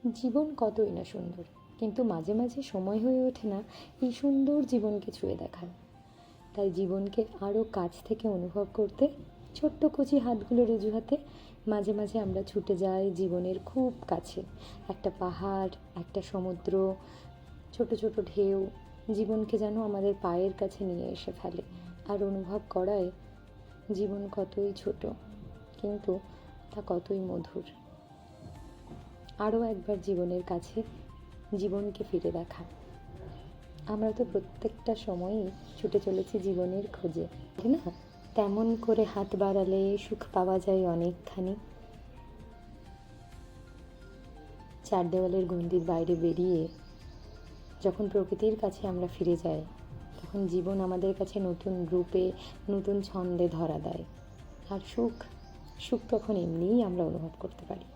জীবন কতই না সুন্দর, কিন্তু মাঝে মাঝে সময় হয়ে ওঠে না এই সুন্দর জীবনকে ছুঁয়ে দেখার। তাই জীবনকে আরও কাছ থেকে অনুভব করতে ছোট্ট কচি হাতগুলোর অজুহাতে মাঝে মাঝে আমরা ছুটে যাই জীবনের খুব কাছে। একটা পাহাড়, একটা সমুদ্র, ছোট ছোট ঢেউ জীবনকে যেন আমাদের পায়ের কাছে নিয়ে এসে ফেলে আর অনুভব করায় জীবন কতই ছোট, কিন্তু তা কতই মধুর। আরও একবার জীবনের কাছে জীবনকে ফিরে দেখা। আমরা তো প্রত্যেকটা সময়ই ছুটে চলেছি জীবনের খোঁজে, তাই না? তেমন করে হাত বাড়ালে সুখ পাওয়া যায় অনেকখানি। চার দেওয়ালের গণ্ডির বাইরে বেরিয়ে যখন প্রকৃতির কাছে আমরা ফিরে যাই, তখন জীবন আমাদের কাছে নতুন রূপে, নতুন ছন্দে ধরা দেয়। আর সুখ সুখ তখন এমনিই আমরা অনুভব করতে পারি।